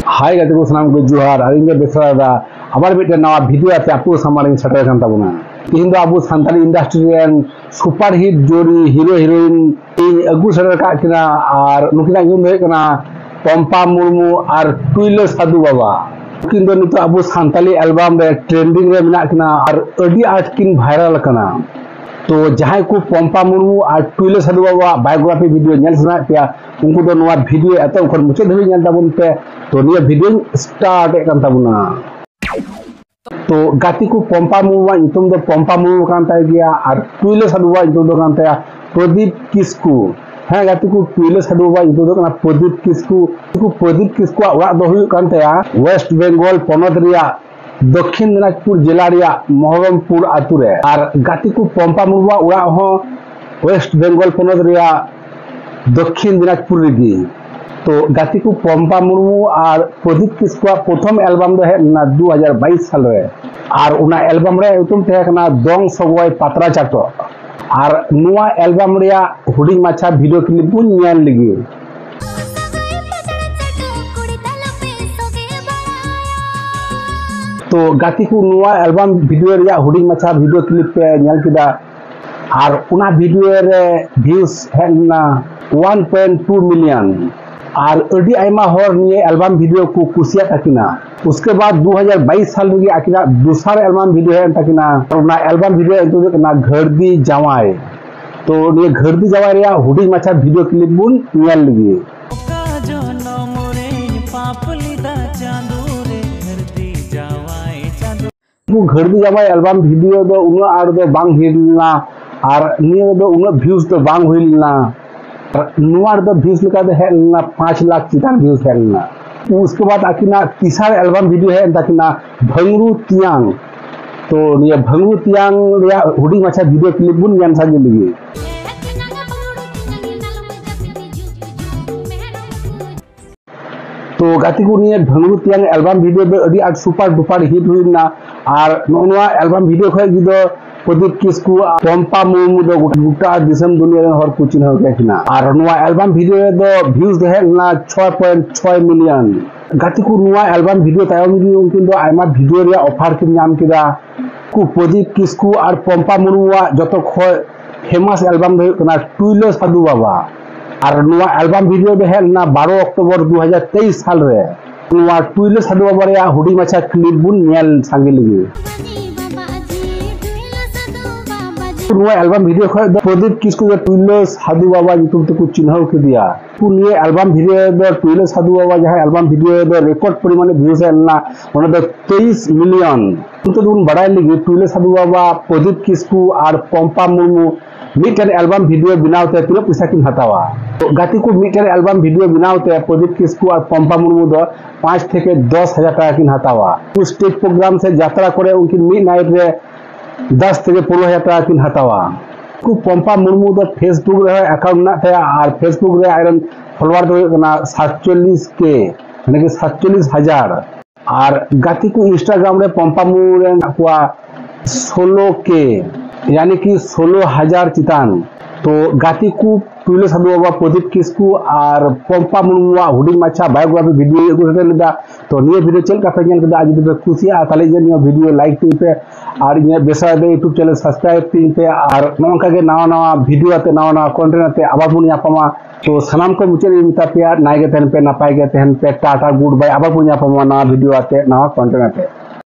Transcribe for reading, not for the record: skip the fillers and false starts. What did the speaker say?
हाय गाते को सनाम को जोहार आरिंगे बेसरा दा आबार मिटे नवा भिडियो आते आपको सामारिंग सेटेल कान ताबोना तीन दो आबो सान्ताली इंडस्ट्री रेन सुपर हिट जोड़ी हीरो हिरोइन अगु सेटेल का किना आर नुकिना जुम हे कना पंपा मुर्मू आर टुइलो साधु बाबा किन दो नितो आबो सान्ताली एल्बम रे ट्रेंडिंग रे मिना किना आर अडी आर्ट किन वायरल कना तो जहां को पंपा मुर्मू और टुइलो साधु बाबा बायोग्राफी वीडियो नेल सना पे उनको दो नवा वीडियो एतो खर मुचे धरि नेल ताबुन पे तो निया वीडियो स्टार्ट एकन ताबुना तो गाती को पंपा मुर्मू नितुम दो पंपा मुर्मू कान ताय गया और टुइलो साधु बाबा नितुम दो कान ताय प्रदीप किस्कू हां गाती को टुइलो साधु बाबा नितुम दो कान प्रदीप किस्कू ओरा दो हुय कान ताय वेस्ट बेंगल पनत रिया दक्षिण दिनाजपुर जिला रिया मोहरमपुर आतुरे और गाती को पंपा मुर्मू ओरा हो वेस्ट बेंगल पनत रिया दक्षिण दिनाजपुर रिगी तो गाती को पंपा मुर्मू और प्रदीप किस्कू प्रथम एल्बम दो है ना 2022 साल रे और उना एल्बम रे उतुम ते कना दोंग सगोय पात्रा चाटो और नुआ एल्बम रिया हुडिंग माछा वीडियो क्लिप बुन नेल लिगी तो गाती को नुआ एल्बम वीडियो रिया हुडिंग माछा वीडियो क्लिप पे नेल किदा और उना वीडियो रे व्यूज हैना 1.2 मिलियन और अडी आइमा हर निये एल्बम वीडियो को कुसिया तकिना उसके बाद 2022 साल में आकिना दूसरा एल्बम वीडियो है तकिना और उना एल्बम वीडियो तो ना घरदी जावाय तो निये घरदी जावाय रिया हुडिंग माछा वीडियो क्लिप बुन नेल लगी घरदी जावाय एल्बम वीडियो दो उना आर दो बांग हिलना और निये दो उना व्यूज तो बांग होइलना नुआर दो व्यूज लगा दे है ना 5 लाख चितान व्यूज है ना उसके बाद आकिना तीसरा एल्बम वीडियो है ताकिना भंगरू तियांग तो ये भंगरू तियांग रिया हुडी माछा वीडियो क्लिप बुन ज्ञान सागे लगी तो गाती को निये भंगरू तियांग एल्बम वीडियो दो अडी आट सुपर डुपर हिट हुइना और नोनुआ एल्बम वीडियो खय गिदो प्रदीप किस्कू पंपा मुर्मू दो गोटा दिसम दुनिया रे हर कुचिन हो गया किना और नुआ एल्बम वीडियो दो व्यूज दे ना 6.6 मिलियन गाती को नुआ एल्बम वीडियो तायम गी उनकिन दो आइमा वीडियो रे ऑफर किन नाम किदा को प्रदीप किस्कू और पंपा मुर्मू जतो खय फेमस एल्बम दो कना टुइलो साधु बाबा और नुआ एल्बम वीडियो दे ना 12 अक्टूबर 2023 साल रे नुआ टुइलो साधु बाबा रे हुडी माछा क्लिप बुन नेल सांगे लगी नुआ एल्बम वीडियो खय प्रदीप किस्कू जो टुइलो साधु बाबा यूट्यूब ते को चिन्हव के दिया ये एल्बम वीडियो दो टुइलो साधु बाबा जहां एल्बम वीडियो दो रिकॉर्ड परिमाण व्यूज है ना ओना दो 23 मिलियन तो दुन बड़ाई लगी टुइलो साधु बाबा प्रदीप किस्कू और पंपा मुर्मू मिटन एल्बम वीडियो बनावते तीन पैसा किन हतावा तो गाती को मिटन एल्बम वीडियो बनावते प्रदीप किस्कू और पंपा मुर्मू दो 5 থেকে 10,000 টাকা किन हतावा उस स्टेज प्रोग्राम से यात्रा करे उनकी मिड नाइट रे 10 থেকে 15,000 টাকা किन हतावा को पंपा मुर्मू दो फेसबुक रे अकाउंट ना थे और फेसबुक रे आयरन फॉलोअर दो ना 47 के यानी कि 47,000 और गाती को इंस्टाग्राम रे पंपा मुर्मू रे को 16 के यानी कि 16,000 चितान तो गाती को टुइलो साधु बाबा प्रदीप किस्कू और पंपा मुर्मू हुडिंग माछा बायोग्राफी वीडियो को लेदा तो निये वीडियो चल का पेजन के आज पे खुशी आ ताले जे निये वीडियो लाइक पे और निये बेसा दे यूट्यूब चैनल सब्सक्राइब पे और नोंका के नवा नवा वीडियो आते नवा कंटेंट आते आबार बुन यापमा तो सनाम को मुचे मिता पे नाय के तहन पे नपाय के तहन पे टाटा गुड बाय आबार बुन यापमा नवा वीडियो आते नवा कंटेंट आते।